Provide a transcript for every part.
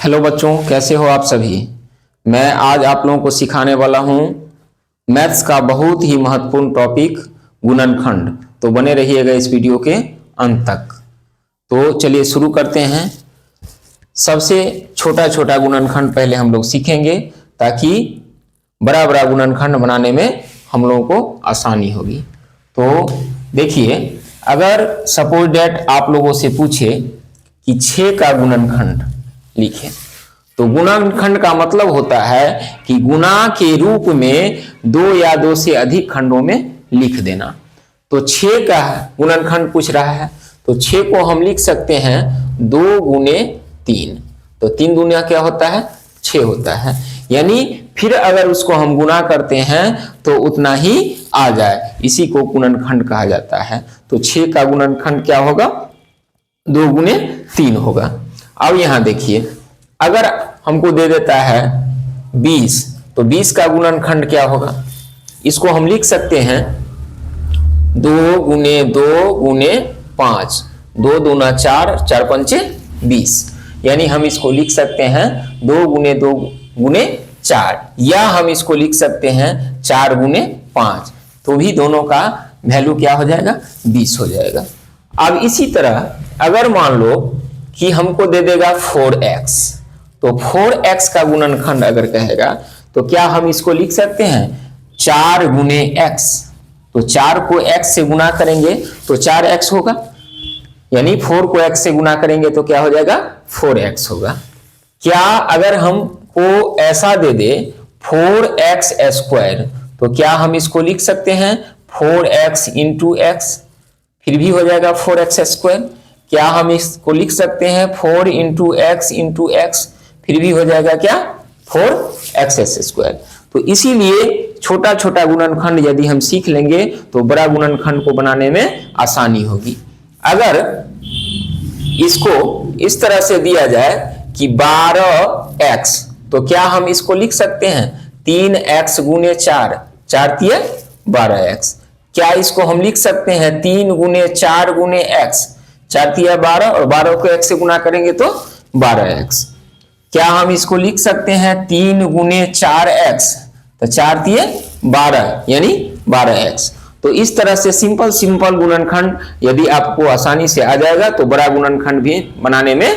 Hello बच्चों, कैसे हो आप सभी। मैं आज आप लोगों को सिखाने वाला हूं मैथ्स का बहुत ही महत्वपूर्ण टॉपिक गुणनखंड। तो बने रहिएगा इस वीडियो के अंत तक। तो चलिए शुरू करते हैं। सबसे छोटा छोटा गुणनखंड पहले हम लोग सीखेंगे ताकि बड़ा बड़ा गुणनखंड बनाने में हम लोगों को आसानी होगी। तो देखिए, अगर सपोज डेट आप लोगों से पूछे कि 6 का गुणनखंड लिखें, तो गुणनखंड का मतलब होता है कि गुणा के रूप में 2 या 2 से अधिक खंडों में लिख देना। तो 6 का गुणनखंड पूछ रहा है, तो 6 को हम लिख सकते हैं 2 गुने 3। तो 3 दूना क्या होता है, 6 होता है। यानी फिर अगर उसको हम गुणा करते हैं तो उतना ही आ जाए, इसी को गुणनखंड कहा जाता है। तो 6 का गुणनखंड क्या होगा, 2 गुने 3 होगा। अब यहां देखिए, अगर हमको दे देता है 20, तो 20 का गुणनखंड क्या होगा, इसको हम लिख सकते हैं 2 गुने 2 गुने 5, 2 दूना 4, 4 पंचे 20। यानी हम इसको लिख सकते हैं 2 गुने 2 गुने 4, या हम इसको लिख सकते हैं 4 गुने 5। तो भी दोनों का वैल्यू क्या हो जाएगा, 20 हो जाएगा। अब इसी तरह अगर मान लो कि हमको दे देगा 4x, तो 4x का गुणनखंड अगर कहेगा तो क्या हम इसको लिख सकते हैं 4 गुने x। तो 4 को x से गुणा करेंगे तो 4x होगा, यानी 4 को x से गुणा करेंगे तो क्या हो जाएगा, 4x होगा। क्या अगर हमको ऐसा दे दे 4x स्क्वायर, तो क्या हम इसको लिख सकते हैं 4x इंटू x, फिर भी हो जाएगा 4x स्क्वायर। क्या हम इसको लिख सकते हैं 4 इंटू x, फिर भी हो जाएगा क्या, 4x स्क्वायर। तो इसीलिए छोटा छोटा गुणनखंड यदि हम सीख लेंगे तो बड़ा गुणनखंड को बनाने में आसानी होगी। अगर इसको इस तरह से दिया जाए कि 12x, तो क्या हम इसको लिख सकते हैं 3x गुने 4, 4 तिया 12x। क्या इसको हम लिख सकते हैं 3 गुने 4 गुने x, 4 तिया 12, और 12 को x से गुणा करेंगे तो 12x। क्या हम इसको लिख सकते हैं 3 गुने 4x, तो 4 तिये 12, यानी 12x। तो इस तरह से सिंपल सिंपल गुणनखंड यदि आपको आसानी से आ जाएगा तो बड़ा गुणनखंड भी बनाने में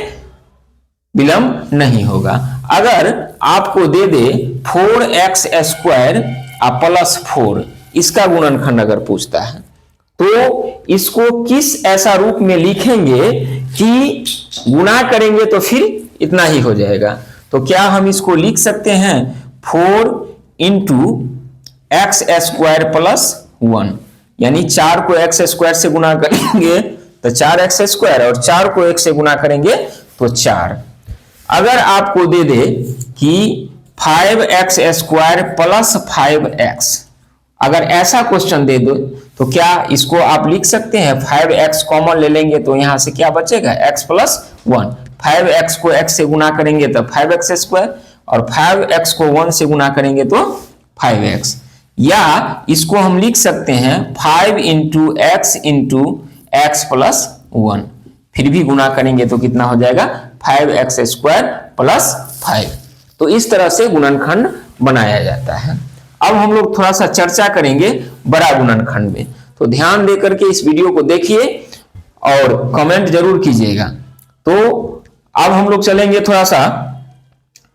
विलंब नहीं होगा। अगर आपको दे दे 4x स्क्वायर प्लस 4, इसका गुणनखंड अगर पूछता है तो इसको किस ऐसा रूप में लिखेंगे कि गुणा करेंगे तो फिर इतना ही हो जाएगा। तो क्या हम इसको लिख सकते हैं 4 इंटू एक्स स्क्वायर प्लस 1, यानी 4 को x स्क्वायर से गुणा करेंगे तो 4x स्क्वायर, और 4 को 1 से गुणा करेंगे तो 4। अगर आपको दे दे कि 5x स्क्वायर प्लस 5x, अगर ऐसा क्वेश्चन दे दो तो क्या इसको आप लिख सकते हैं 5x कॉमन ले लेंगे तो यहां से क्या बचेगा, x प्लस 1। 5x को x से गुणा करेंगे तो 5x स्क्वायर, और 5x को 1 से गुणा करेंगे तो 5x। या इसको हम लिख सकते हैं 5 इंटू एक्स प्लस 1, फिर भी गुणा करेंगे तो कितना हो जाएगा, 5x स्क्वायर प्लस 5। तो इस तरह से गुणनखंड बनाया जाता है। अब हम लोग थोड़ा सा चर्चा करेंगे बड़ा गुणनखंड में, तो ध्यान देकर के इस वीडियो को देखिए और कमेंट जरूर कीजिएगा। तो अब हम लोग चलेंगे थोड़ा सा,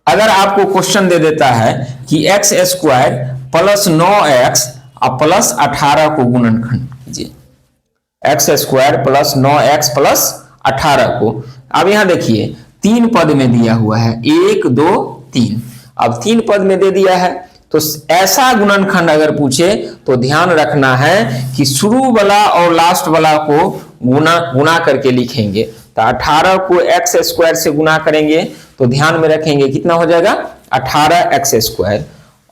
अगर आपको क्वेश्चन दे देता है कि x square plus 9x plus 18 को गुणनखंड कीजिए, x square plus 9x plus 18 को। अब यहां देखिए 3 पद में दिया हुआ है, 1 2 3। अब 3 पद में दे दिया है तो ऐसा गुणनखंड अगर पूछे तो ध्यान रखना है कि शुरू वाला और लास्ट वाला को गुणा करके लिखेंगे। तो 18 को x स्क्वायर से गुणा करेंगे तो ध्यान में रखेंगे कितना हो जाएगा, 18x स्क्वायर।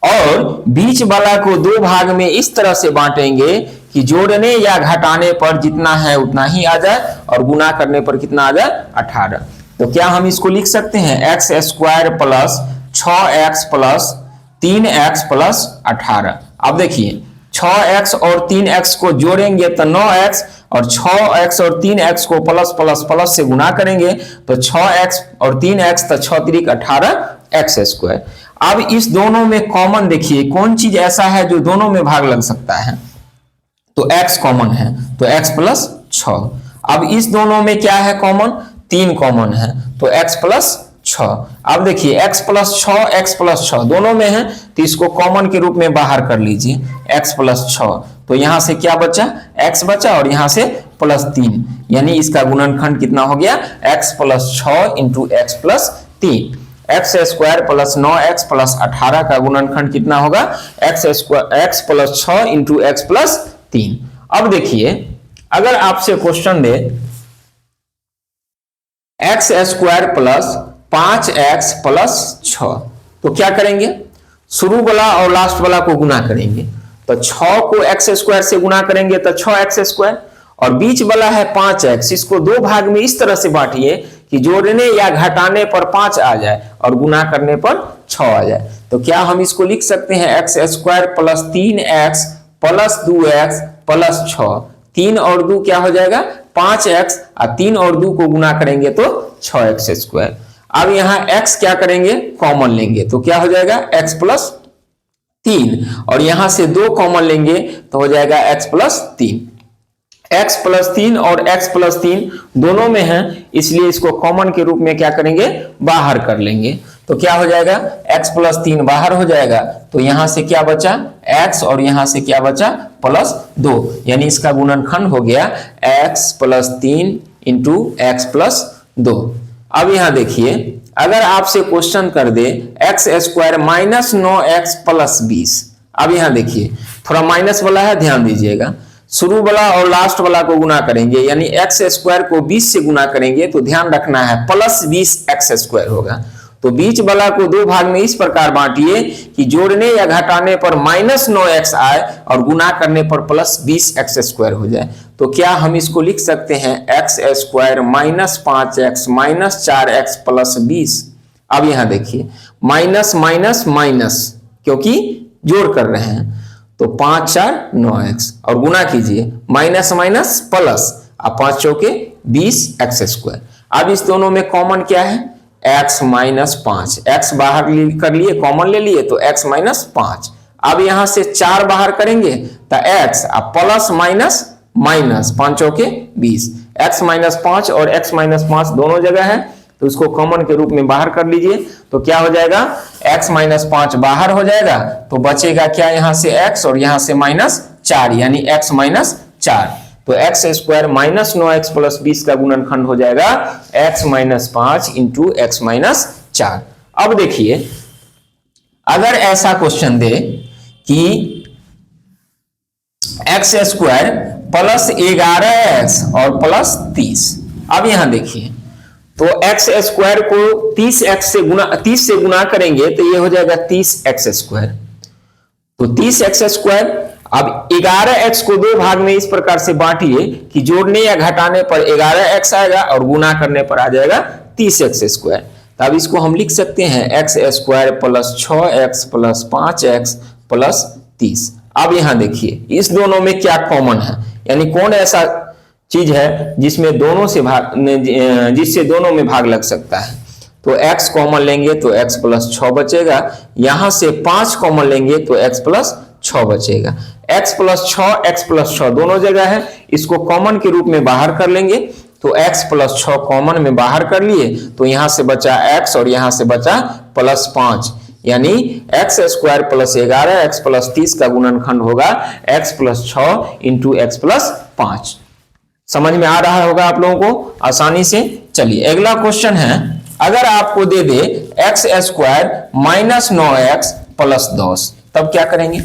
और बीच वाला को 2 भाग में इस तरह से बांटेंगे कि जोड़ने या घटाने पर जितना है उतना ही आ जाए, और गुणा करने पर कितना आ जाए, 18। तो क्या हम इसको लिख सकते हैं x square plus 6x plus 3x plus 18। अब देखिए 6x और 3x को जोड़ेंगे तो 9x, और 6x और 3x को प्लस प्लस प्लस से गुना करेंगे तो 6x और 3x तो 6 3 18x स्क्वायर। अब इस दोनों में कॉमन देखिए कौन चीज ऐसा है जो दोनों में भाग लग सकता है, तो x कॉमन है तो x प्लस 6। अब इस दोनों में क्या है कॉमन, 3 कॉमन है तो x प्लस 6। अब देखिए x प्लस 6 x प्लस 6 दोनों में है तो इसको कॉमन के रूप में बाहर कर लीजिए x प्लस 6, तो यहां से क्या बचा x बचा और यहां से प्लस 3, यानी इसका गुणनखंड कितना हो गया x plus 6 into x plus 3। X square plus 9x plus 18 का गुणनखंड कितना होगा x plus 6 into x plus 3। अब देखिए अगर आपसे क्वेश्चन दे x square plus 5x plus 6 तो क्या करेंगे, शुरू वाला और लास्ट वाला को गुना करेंगे तो 6 को x स्क्वायर से गुना करेंगे तो 6x स्क्वायर, और बीच वाला है 5x, इसको दो भाग में इस तरह से बांटिए कि जोड़ने या घटाने पर 5 आ जाए और गुना करने पर 6 आ जाए। तो क्या हम इसको लिख सकते हैं x square plus 3x plus 2x plus 6, 3 और 2 क्या हो जाएगा 5x और 3 और 2 को गुना करेंगे तो 6x स्क्वायर। अब यहाँ x क्या करेंगे कॉमन लेंगे तो क्या हो जाएगा x प्लस 3, और यहां से 2 कॉमन लेंगे तो हो जाएगा x प्लस 3। x प्लस 3 और x प्लस 3 दोनों में है इसलिए इसको कॉमन के रूप में क्या करेंगे बाहर कर लेंगे तो क्या हो जाएगा x प्लस 3 बाहर हो जाएगा तो यहां से क्या बचा x और यहां से क्या बचा प्लस 2, यानी इसका गुणनखंड हो गया x plus 3 into x plus 2। अब यहां देखिए अगर आपसे क्वेश्चन कर दे x square minus 9x plus 20, अब यहां देखिए थोड़ा माइनस वाला है ध्यान दीजिएगा, शुरू वाला और लास्ट वाला को गुना करेंगे यानी एक्स स्क्वायर को 20 से गुना करेंगे तो ध्यान रखना है प्लस 20x स्क्वायर होगा। तो बीच वाला को दो भाग में इस प्रकार बांटिए कि जोड़ने या घटाने पर माइनस 9x आए और गुना करने पर प्लस 20x स्क्वायर हो जाए। तो क्या हम इसको लिख सकते हैं x square minus 5x minus 4x plus 20। अब यहां देखिए माइनस माइनस माइनस क्योंकि जोड़ कर रहे हैं तो 5 4 9x और गुना कीजिए माइनस माइनस प्लस, अब 5 चौके 20x स्क्वायर। अब इस दोनों में कॉमन क्या है x माइनस 5, x बाहर कर लिए कॉमन ले लिए तो x माइनस 5। अब यहां से 4 बाहर करेंगे तो x, अब प्लस माइनस माइनस 5 चौके 20, x माइनस 5 और x माइनस 5 दोनों जगह है तो उसको कॉमन के रूप में बाहर कर लीजिए तो क्या हो जाएगा x माइनस 5 बाहर हो जाएगा तो बचेगा क्या यहां से x और यहां से माइनस 4 यानी x माइनस 4। तो x square minus 9x plus 20 का गुणनखंड हो जाएगा x minus 5 into x minus 4। अब देखिए अगर ऐसा क्वेश्चन दे कि एक्स स्क्वायर प्लस 11x और प्लस 30, अब यहां देखिए तो एक्स स्क्वायर को 30 से गुना करेंगे तो ये हो जाएगा 30x स्क्वायर, तो 30x स्क्वायर। अब 11x को दो भाग में इस प्रकार से बांटिए कि जोड़ने या घटाने पर 11x आएगा और गुना करने पर आ जाएगा 30x स्क्वायर। तो अब इसको हम लिख सकते हैं x square plus 6x plus 5x plus 30। अब यहां देखिए इस दोनों में क्या कॉमन है, यानी कौन ऐसा चीज है जिसमें दोनों से जिससे दोनों में भाग लग सकता है। तो x कॉमन लेंगे तो x प्लस 6 बचेगा, यहां से 5 कॉमन लेंगे तो x प्लस 6 बचेगा। x प्लस 6 दोनों जगह है, इसको कॉमन के रूप में बाहर कर लेंगे तो x प्लस 6 कॉमन में बाहर कर लिए तो यहां से बचा x और यहां से बचा प्लस 5, यानी x square plus 11x plus 30 का गुणनखंड होगा x plus 6 into x plus 5। समझ में आ रहा होगा आप लोगों को आसानी से। चलिए अगला क्वेश्चन है, अगर आपको दे दे x square minus 9x plus 10 तब क्या करेंगे,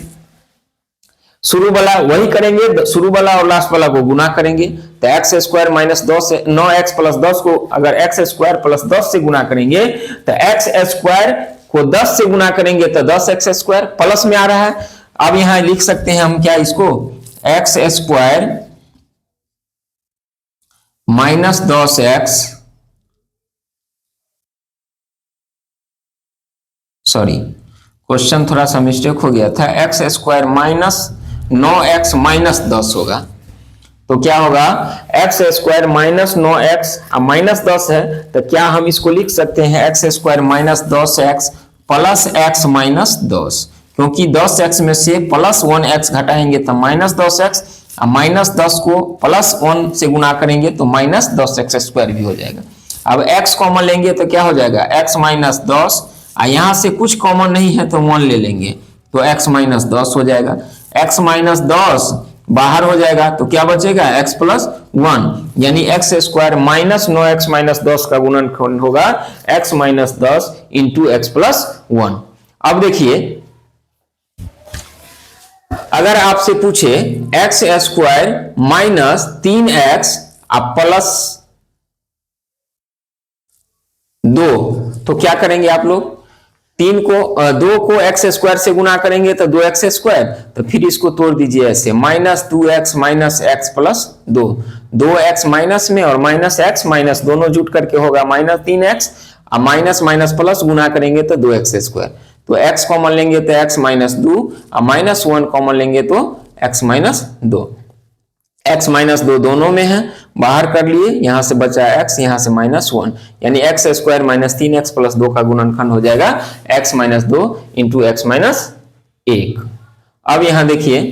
शुरू वाला वही करेंगे, शुरू वाला और लास्ट वाला को गुना करेंगे तो x square minus 9x plus 10 को अगर एक्स स्क्वायर प्लस 10 से गुना करेंगे तो एक्स स्क्वायर को 10 से गुना करेंगे तो 10x स्क्वायर प्लस में आ रहा है। अब यहां लिख सकते हैं हम क्या इसको x square minus 10x, sorry question थोड़ा सा मिस्टेक हो गया था, x square minus 9x minus 10 होगा तो क्या होगा x square minus 9x minus 10 है, तो क्या हम इसको लिख सकते हैं x square minus 10x plus x minus 10, क्योंकि 10x में से प्लस 1x घटाएंगे तो माइनस 10x, माइनस 10 को प्लस 1 से गुना करेंगे तो माइनस 10x स्क्वायर भी हो जाएगा। अब x कॉमन लेंगे तो क्या हो जाएगा x माइनस 10, यहाँ से कुछ कॉमन नहीं है तो 1 ले लेंगे तो x माइनस 10 हो जाएगा। x माइनस 10 बाहर हो जाएगा तो क्या बचेगा x प्लस 1, यानी x square minus 9x minus 10 का गुणनखंड होगा x minus 10 into x plus 1। अब देखिए अगर आपसे पूछे x square minus 3x plus 2 तो क्या करेंगे आप लोग, 2 को एक्स स्क्वायर से गुना करेंगे तो 2x स्क्वायर, तो फिर इसको तोड़ दीजिए ऐसे minus 2x minus x plus 2, 2x minus में और माइनस एक्स माइनस दोनों जुट करके होगा minus 3x, minus minus plus गुना करेंगे तो 2x स्क्वायर, तो x कॉमन लेंगे तो x माइनस 2, माइनस 1 कॉमन लेंगे तो x माइनस 2, x माइनस 2 दोनों में है, बाहर कर लिए, यहां से बचा x, यहां से माइनस 1, यानी x square minus 3x plus 2 का गुणनखंड हो जाएगा x minus 2 into x minus 1। अब यहां देखिए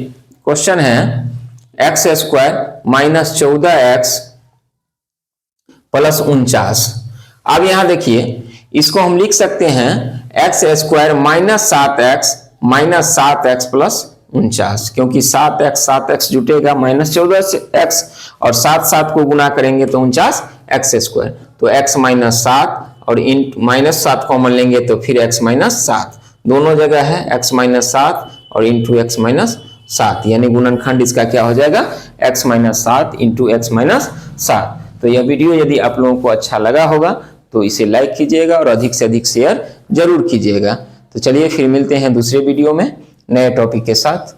क्वेश्चन है x square minus 14x plus 49। अब यहां देखिए इसको हम लिख सकते हैं x square minus 7x plus 49, क्योंकि 7x जुटेगा माइनस 14x और 7 को गुना करेंगे तो 49x स्क्वायर, तो x माइनस 7 और इन माइनस 7 कॉमन लेंगे तो फिर x माइनस 7, दोनों जगह है x माइनस 7 और इंटू एक्स माइनस 7, यानी गुणनखंड इसका क्या हो जाएगा x minus 7 into x minus 7। तो यह वीडियो यदि आप लोगों को अच्छा लगा होगा तो इसे लाइक कीजिएगा और अधिक से अधिक शेयर जरूर कीजिएगा। तो चलिए फिर मिलते हैं दूसरे वीडियो में नए टॉपिक के साथ।